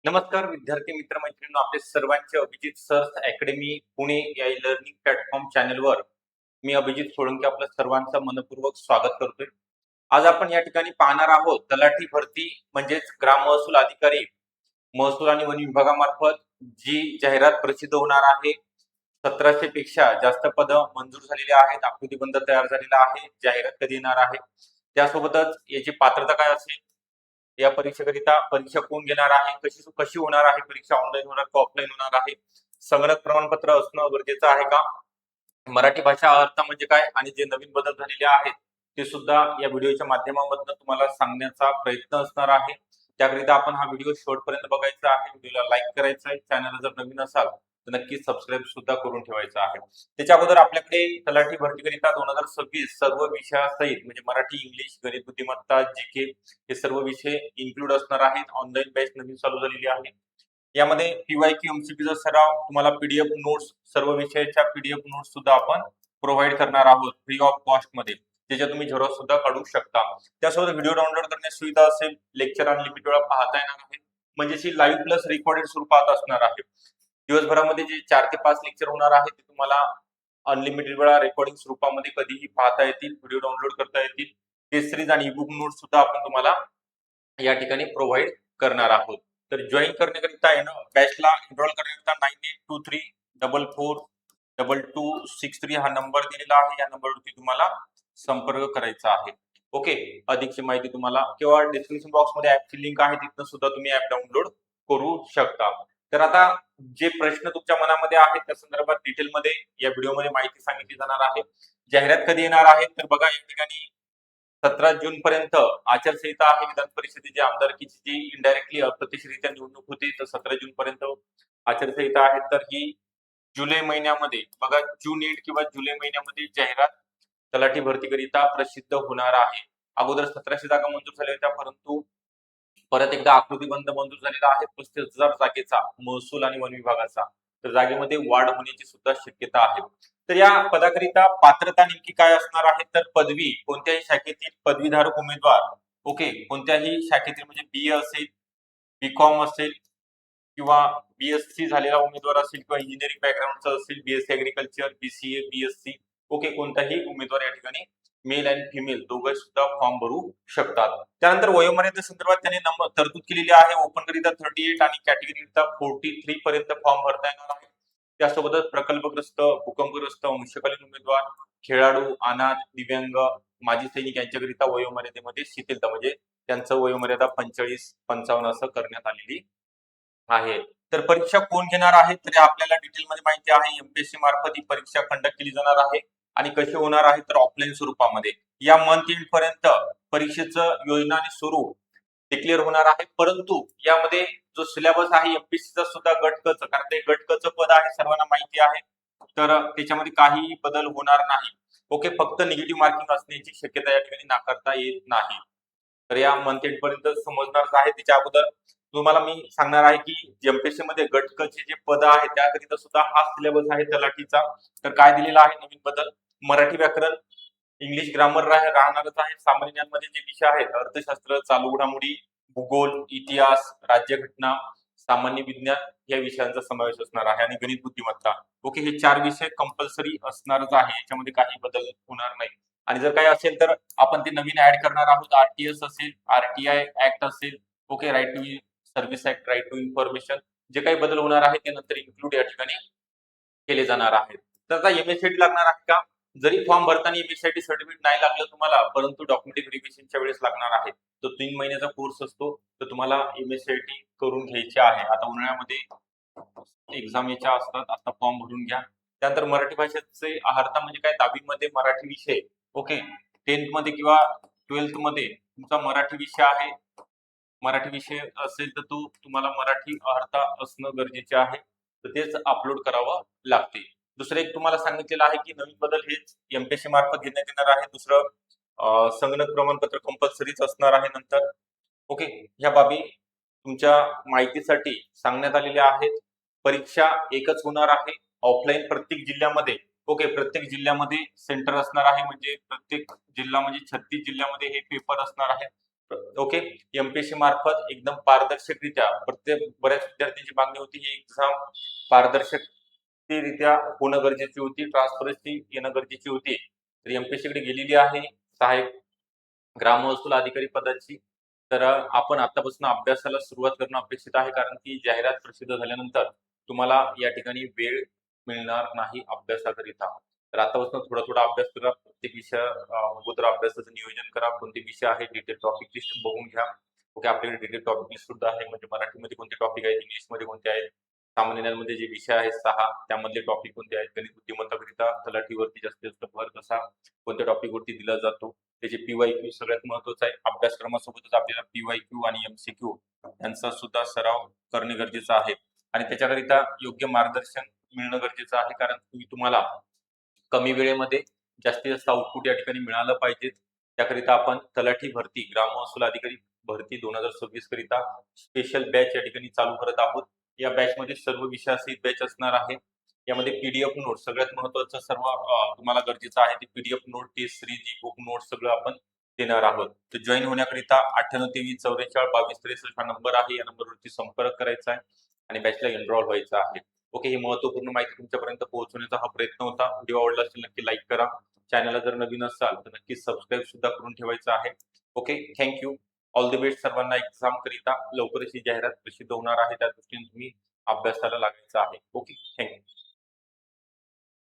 नमस्कार विद्यार्थी मित्र मैत्रिणींनो, आपले सर्वांचे अभिजित सर्च अकॅडमी पुणे या लर्निंग प्लॅटफॉर्म चॅनलवर मी अभिजित सोळंकी आपलं सर्वांचं मनपूर्वक स्वागत करतोय. आज आपण या ठिकाणी पाहणार आहोत तलाठी भरती म्हणजेच ग्राम महसूल अधिकारी महसूल आणि वन विभागामार्फत जी जाहिरात प्रसिद्ध होणार आहे. 1700 पेक्षा जास्त पद मंजूर झालेली आहेत. आकृतीबंध तयार झालेला आहे. जाहिरात कधी येणार आहे, त्यासोबतच याची पात्रता काय असेल, या परीक्षेकरिता परीक्षा कोण घेणार आहे, कशी कशी होणार आहे परीक्षा, ऑनलाईन होणार का ऑफलाईन होणार आहे, संगणक प्रमाणपत्र असणं गरजेचं आहे का, मराठी भाषा अर्थ म्हणजे काय आणि जे नवीन बदल झालेले आहेत ते सुद्धा या व्हिडिओच्या माध्यमातून तुम्हाला सांगण्याचा प्रयत्न असणार आहे. त्याकरिता आपण हा व्हिडिओ शेवटपर्यंत बघायचा आहे. व्हिडिओला लाईक करायचं आहे. चॅनलला जर नवीन असाल तर नक्कीच सबस्क्राईब सुद्धा करून ठेवायचं आहे. त्याच्या अगोदर आपल्याकडे तलाठी भरतीकरिता 2026 सर्व विषयासहित म्हणजे मराठी, इंग्लिश, गणित, बुद्धिमत्ता, जीके हे सर्व विषय इन्क्लूड असणार आहेत. ऑनलाईन बॅच नवीन चालू झालेली आहे. यामध्ये पीवायक्यू एमसीक्यूचा सराव, तुम्हाला पीडीएफ नोट्स, सर्व विषयाच्या पीडीएफ नोट्स सुद्धा आपण प्रोव्हाइड करणार आहोत फ्री ऑफ कॉस्ट मध्ये, त्याच्या तुम्ही झेरॉक्स सुद्धा काढू शकता. त्यासोबत व्हिडिओ डाउनलोड करण्यास सुविधा असेल. लेक्चर अनलिमिटेड वेळा पाहता येणार आहे, म्हणजे लाईव्ह प्लस रेकॉर्डेड स्वरूपात असणार आहे. दिवसभरामध्ये जे 4 ते 5 लेक्चर होणार आहे ते तुम्हाला अनलिमिटेड वेळा रेकॉर्डिंग स्वरूपामध्ये कधीही पाहता येतील, व्हिडिओ डाउनलोड करता येतील. टेस्ट सिरीज आणि ईबुक नोट्स सुद्धा आपण तुम्हाला या ठिकाणी प्रोव्हाइड करणार आहोत. तर जॉईन करण्याकरिता बॅचला एनरोल करण्याकरिता 9823442263 हा नंबर दिलेला आहे. या नंबरवरती तुम्हाला संपर्क करायचा आहे. ओके, अधिकची माहिती तुम्हाला किंवा डिस्क्रिप्शन बॉक्स मध्ये ऍपची लिंक आहे, तिथून सुद्धा तुम्ही ऍप डाउनलोड करू शकता. तर आता जे प्रश्न तुमच्या मनामध्ये आहेत त्या संदर्भात डिटेलमध्ये या व्हिडिओमध्ये माहिती सांगितली जाणार आहे. जाहिरात कधी येणार आहे तर बघा, या ठिकाणी 17 जून पर्यंत आचारसंहिता आहे. विधान परिषदेची आमदारकीची जी इनडायरेक्टली अप्रत्यक्षरित्या निवडणूक होती, तर 17 जून पर्यंत आचारसंहिता आहे. तर ही जुलै महिन्यामध्ये बघा, जून एंड किंवा जुलै महिन्यामध्ये जाहिरात तलाठी भरतीकरिता प्रसिद्ध होणार आहे. अगोदर 1700 जागा मंजूर झाल्या होत्या, परंतु परत एकदा आकृतीबंध मंजूर झालेला आहे 35,000 जागेचा महसूल आणि वन विभागाचा. तर जागेमध्ये वाढ होण्याची सुद्धा शक्यता आहे. तर या पदाकरिता पात्रता नेमकी काय असणार आहे तर पदवी, कोणत्याही शाखेतील पदवीधारक उमेदवार, ओके, कोणत्याही शाखेतील म्हणजे बीए असेल, बीकॉम असेल किंवा बीएससी झालेला उमेदवार असेल किंवा इंजिनिअरिंग बॅकग्राऊंडचा असेल, BSc agriculture, BCA, BSc, okay, कोणताही उमेदवार या ठिकाणी मेल आणि फिमेल दोघे सुद्धा फॉर्म भरू शकतात. त्यानंतर वयोमर्यादे संदर्भात त्यांनी तरतूद केलेली आहे. ओपन करिता 38 आणि कॅटेगरीकरिता 43 पर्यंत फॉर्म भरता येणार आहे. त्यासोबतच प्रकल्पग्रस्त, भूकंपग्रस्त, अंशकालीन उमेदवार, खेळाडू, अनाथ, दिव्यांग, माजी सैनिक यांच्याकरिता वयोमर्यादेमध्ये शिथिलता म्हणजे त्यांचं वयोमर्यादा 45-55 असं करण्यात आलेली आहे. तर परीक्षा कोण घेणार आहे तर आपल्याला डिटेलमध्ये माहिती आहे. एमपीएससी मार्फत ही परीक्षा कंडक्ट केली जाणार आहे आणि कशी होणार आहे तर ऑफलाईन स्वरूपामध्ये. या मंथ एंड पर्यंत परीक्षेचं योजना आणि स्वरूप डिक्लेअर होणार आहे. परंतु यामध्ये जो सिलेबस आहे एमपीएससीचा सुद्धा गटकच, कारण ते गटकच पद आहे, सर्वांना माहिती आहे, तर त्याच्यामध्ये काही बदल होणार नाही. ओके, फक्त निगेटिव्ह मार्किंग असण्याची शक्यता या ठिकाणी नाकारता येत नाही. तर या मंथ एंड पर्यंत समजणार आहे. त्याच्या अगोदर तुम्हाला मी सांगणार आहे की एमपीएससी मध्ये गटकचे जे पद आहे त्याकरिता सुद्धा हा सिलेबस आहे तलाठीचा. तर काय दिलेला आहे नवीन बदल, मराठी व्याकरण, इंग्लिश ग्रामर राहणारच आहे. सामान्य ज्ञानमध्ये जे विषय आहेत अर्थशास्त्र, चालू घडामोडी, भूगोल, इतिहास, राज्यघटना, सामान्य विज्ञान या विषयांचा समावेश असणार आहे आणि गणित, बुद्धिमत्ता, ओके, हे 4 विषय कंपल्सरी असणारच आहे. याच्यामध्ये काही बदल होणार नाही. आणि जर काही असेल तर आपण ते नवीन ऍड करणार आहोत. आरटीएस असेल, आरटीआय ऍक्ट असेल, okay, right to service act, right to information, जे काही बदल होणार आहे ते नंतर इन्क्लूड या ठिकाणी केले जाणार आहेत. तर आता एमएससीआयटी लागणार आहे का, जरी फॉर्म भरताना एमएससीआयटी सर्टिफिकेट नाही लागलं तुम्हाला, परंतु डॉक्युमेंट व्हेरिफिकेशनच्या वेळेस लागणार आहे. तो 3 महिन्याचा कोर्स असतो, तर तुम्हाला एमएससीआयटी करून घ्यायची आहे. आता उन्हाळ्यामध्ये एक्झाम याच्या असतात, आता फॉर्म भरून घ्या. त्यानंतर मराठी भाषेचे अहर्ता म्हणजे काय, 10वी मध्ये मराठी विषय, ओके, 10th मध्ये किंवा 12th मध्ये तुमचा मराठी विषय आहे, मराठी विषय असेल तर तो तुम्हाला मराठी अहर्ता असणं गरजेचे आहे, तर तेच अपलोड करावं लागते. दुसरं एक तुम्हाला सांगितलेलं आहे की नवीन बदल हेच एमपीएससी मार्फत घेण्यात येणार आहे. दुसरं संगणक प्रमाणपत्र कंपल्सरीच असणार आहे नंतर, ओके. ह्या बाबी तुमच्या माहितीसाठी सांगण्यात आलेल्या आहेत. परीक्षा एकच होणार आहे ऑफलाईन प्रत्येक जिल्ह्यामध्ये, ओके, प्रत्येक जिल्ह्यामध्ये सेंटर असणार आहे, म्हणजे प्रत्येक जिल्हा म्हणजे 36 जिल्ह्यामध्ये हे पेपर असणार आहे. ओके. एमपीएससी मार्फत एकदम पारदर्शकरित्या बऱ्याच विद्यार्थ्यांची मागणी होती ही एक्झाम पारदर्शकरित्या होणं गरजेची होती, ट्रान्सपरन्सी येणं गरजेची होती. तर एमपीएससी कडे गेलेली आहे सहाय्यक ग्राम महसूल अधिकारी पदाची. तर आपण आतापासून अभ्यासाला सुरुवात करणं अपेक्षित आहे, कारण की जाहिरात प्रसिद्ध झाल्यानंतर तुम्हाला या ठिकाणी वेळ मिळणार नाही अभ्यासाकरिता. तर आतापासून थोडा अभ्यास करा. प्रत्येक विषय अगोदर अभ्यासाचं नियोजन करा. कोणते विषय आहे डिटेल टॉपिक लिस्ट बघून घ्या. ओके, आपल्याकडे डिटेल टॉपिक लिस्ट सुद्धा आहे, म्हणजे मराठीमध्ये कोणते टॉपिक आहेत, इंग्लिशमध्ये कोणते आहेत, सामान्य ज्ञानमध्ये जे विषय आहेत 6 त्यामधले टॉपिक कोणते आहेत, गणित बुद्धिमत्ताकरिता तलाठीवरती जास्तीत जास्त भर कसा कोणत्या टॉपिकवरती दिला जातो, त्याचे पीवायक्यू सगळ्यात महत्वाचं आहे. अभ्यासक्रमासोबतच आपल्याला पीवायक्यू आणि एमसीक्यू यांचा सुद्धा सराव करणे गरजेचं आहे आणि त्याच्याकरिता योग्य मार्गदर्शन मिळणं गरजेचं आहे, कारण तुम्हाला कमी वेळेमध्ये जास्तीत जास्त आउटपुट या ठिकाणी मिळालं पाहिजे. त्याकरिता आपण तलाठी भरती, ग्राम महसूल अधिकारी भरती 2026 करिता स्पेशल बॅच या ठिकाणी चालू करत आहोत. या बॅच मध्ये सर्व विषयासहित बॅच असणार आहे. यामध्ये पीडीएफ नोट सगळ्यात महत्वाचं सर्व तुम्हाला गरजेचं आहे. ते PDF note, test series, book note सगळं आपण देणार आहोत. तर जॉईन होण्याकरिता 9823442263 हा नंबर आहे. या नंबरवरती संपर्क करायचा आहे आणि बॅचला एनरोल व्हायचं आहे. ओके, ही महत्वपूर्ण माहिती तुमच्यापर्यंत पोहोचवण्याचा हा प्रयत्न होता. व्हिडिओ आवडला असेल नक्की लाईक करा. चॅनलला जर नवीन असाल तर नक्की सबस्क्राईब सुद्धा करून ठेवायचं आहे. Okay, thank you. All the best सर्वांना एक्झाम करिता. लवकरच ही जाहिरात प्रसिद्ध होणार आहे, त्या दृष्टीने तुम्ही अभ्यासाला लागायचं आहे. Okay, thank you.